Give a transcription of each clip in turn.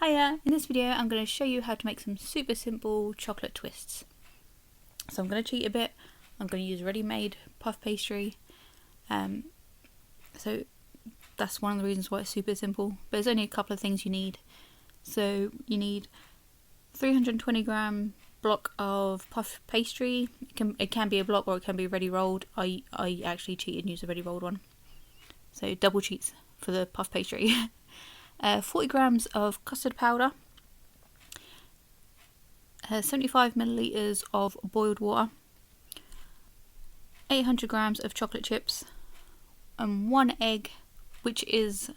Hiya! In this video I'm going to show you how to make some super simple chocolate twists. So I'm going to cheat a bit. I'm going to use ready-made puff pastry. So that's one of the reasons why it's super simple. But there's only a couple of things you need. So you need 320-gram block of puff pastry. It can be a block or it can be ready rolled. I actually cheated and used a ready rolled one. So double cheats for the puff pastry. 40 grams of custard powder, 75 milliliters of boiled water, 800 grams of chocolate chips, and 1 egg, which is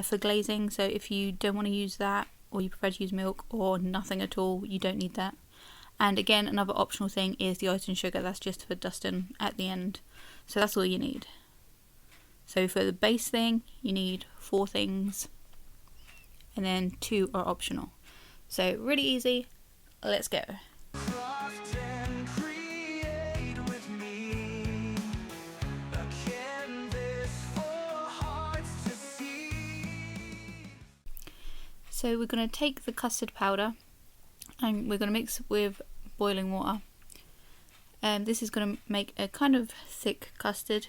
for glazing. So if you don't want to use that, or you prefer to use milk or nothing at all, you don't need that. And again, another optional thing is the icing sugar. That's just for dusting at the end. So that's all you need. So for the base thing, you need 4 things. And then 2 are optional. So really easy, let's go. So we're going to take the custard powder and we're going to mix with boiling water. This is going to make a kind of thick custard.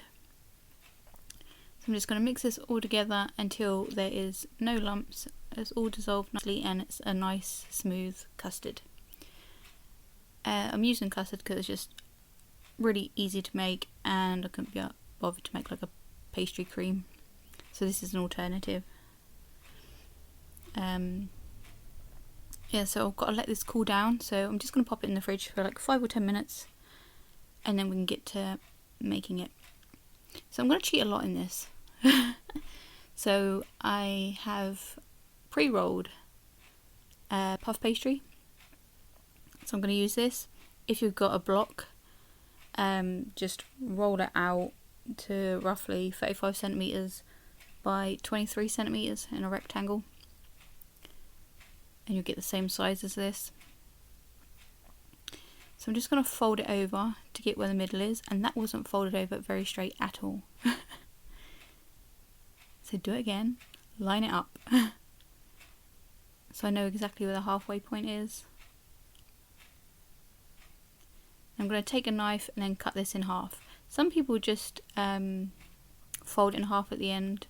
So I'm just going to mix this all together until there is no lumps. It's all dissolved nicely and it's a nice smooth custard. I'm using custard because it's just really easy to make and I couldn't be bothered to make like a pastry cream. So this is an alternative. Yeah, so I've got to let this cool down. So I'm just going to pop it in the fridge for like 5 or 10 minutes and then we can get to making it. So I'm going to cheat a lot in this. So I have pre-rolled puff pastry. So I'm going to use this. If you've got a block, just roll it out to roughly 35 centimeters by 23 centimeters in a rectangle. And you'll get the same size as this. So I'm just going to fold it over to get where the middle is, and that wasn't folded over very straight at all. So do it again, line it up. So I know exactly where the halfway point is. I'm going to take a knife and then cut this in half. Some people just fold it in half at the end,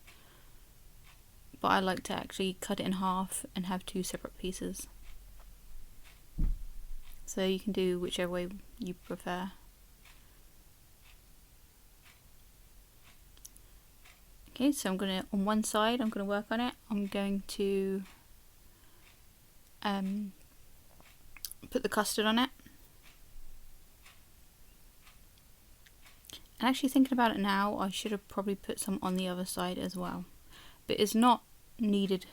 but I like to actually cut it in half and have 2 separate pieces. So you can do whichever way you prefer. Okay, so I'm going to, on one side, I'm going to work on it. I'm going to put the custard on it. And actually thinking about it now, I should have probably put some on the other side as well. But it's not needed,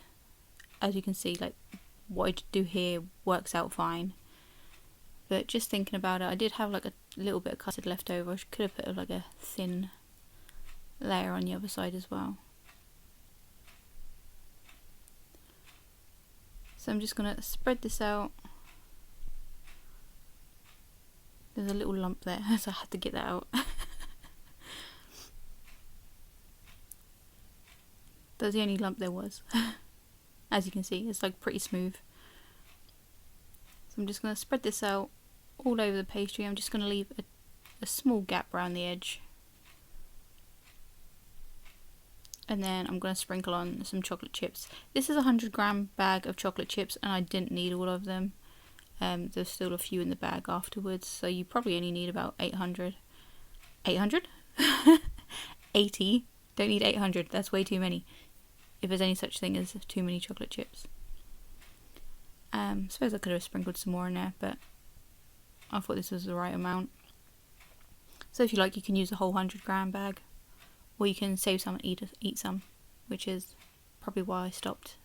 as you can see, like what I do here works out fine. But just thinking about it, I did have like a little bit of custard left over. I could have put like a thin layer on the other side as well. So I'm just going to spread this out. There's a little lump there, so I had to get that out. That's the only lump there was. As you can see, it's like pretty smooth. So I'm just going to spread this out all over the pastry. I'm just going to leave a small gap around the edge. And then I'm going to sprinkle on some chocolate chips. This is a 100-gram bag of chocolate chips and I didn't need all of them. There's still a few in the bag afterwards, so you probably only need about 800. 800? 80. Don't need 800, that's way too many. If there's any such thing as too many chocolate chips. I suppose I could have sprinkled some more in there, but I thought this was the right amount. So if you like, you can use a whole 100-gram bag. Or you can save some and eat some, which is probably why I stopped.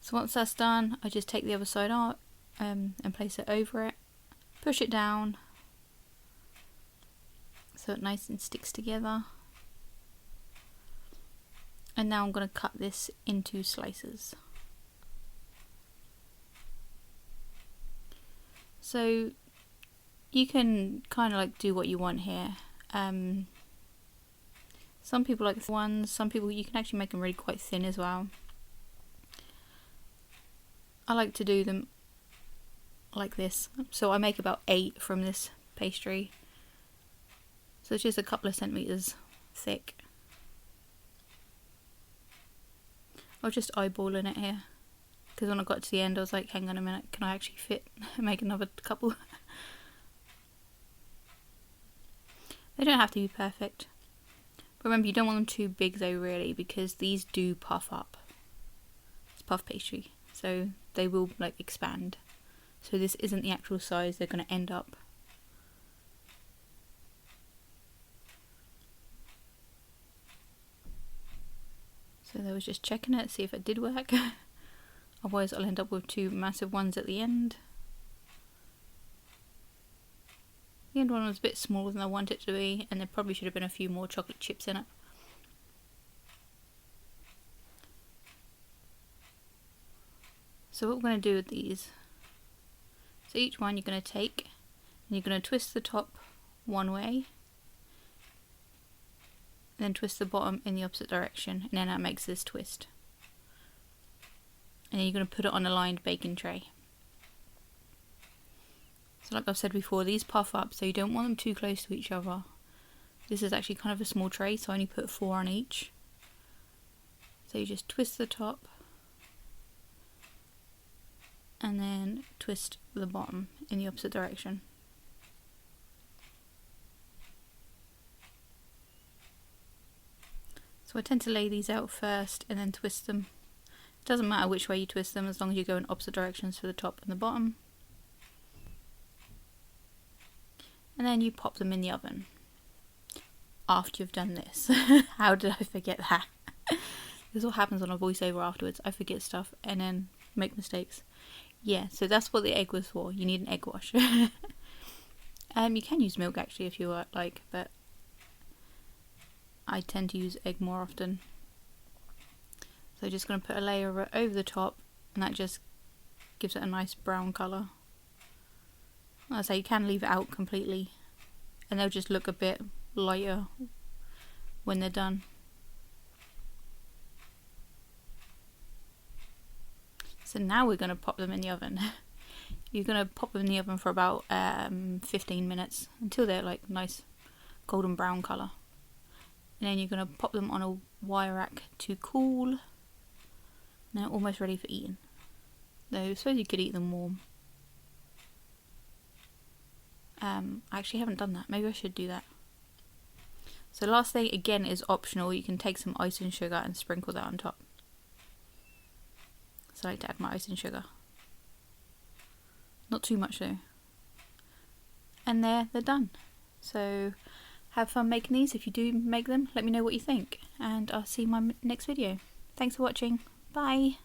So once that's done, I just take the other side out and place it over it. Push it down so it nice and sticks together. And now I'm going to cut this into slices. So you can kind of like do what you want here. Some people like the ones, some people you can actually make them really quite thin as well. I like to do them like this. So I make about 8 from this pastry. So it's just a couple of centimetres thick. I was just eyeballing it here, because when I got to the end I was like, hang on a minute, can I actually fit make another couple? They don't have to be perfect. But remember, you don't want them too big though, really, because these do puff up. It's puff pastry, so they will like expand. So this isn't the actual size they're going to end up. So I was just checking it, see if it did work. Otherwise I'll end up with 2 massive ones at the end. The end one was a bit smaller than I wanted it to be, and there probably should have been a few more chocolate chips in it. So what we're going to do with these, so each one you're going to take and you're going to twist the top one way, then twist the bottom in the opposite direction, and then that makes this twist. And then you're going to put it on a lined baking tray. So like I've said before, these puff up, so you don't want them too close to each other. This is actually kind of a small tray, so I only put 4 on each. So you just twist the top and then twist the bottom in the opposite direction. So I tend to lay these out first and then twist them. It doesn't matter which way you twist them, as long as you go in opposite directions for the top and the bottom. And then you pop them in the oven after you've done this. How did I forget that? This is what happens when I voiceover afterwards. I forget stuff and then make mistakes. Yeah, so that's what the egg was for. You need an egg wash. You can use milk actually if you like, but I tend to use egg more often. So just going to put a layer of it over the top, and that just gives it a nice brown colour. Like I say, you can leave it out completely and they'll just look a bit lighter when they're done. So now we're going to pop them in the oven. You're going to pop them in the oven for about 15 minutes until they're like nice golden brown colour. And then you're going to pop them on a wire rack to cool. Now almost ready for eating. Though I suppose you could eat them warm. I actually haven't done that. Maybe I should do that. So last thing again is optional. You can take some icing sugar and sprinkle that on top. So I like to add my icing sugar. Not too much though. And they're done. So have fun making these. If you do make them, let me know what you think. And I'll see you in my next video. Thanks for watching. Bye.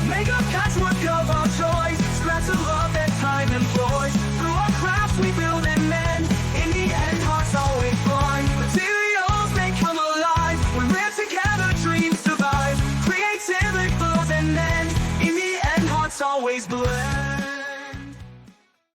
Make a patchwork of our choice, scraps of love and time and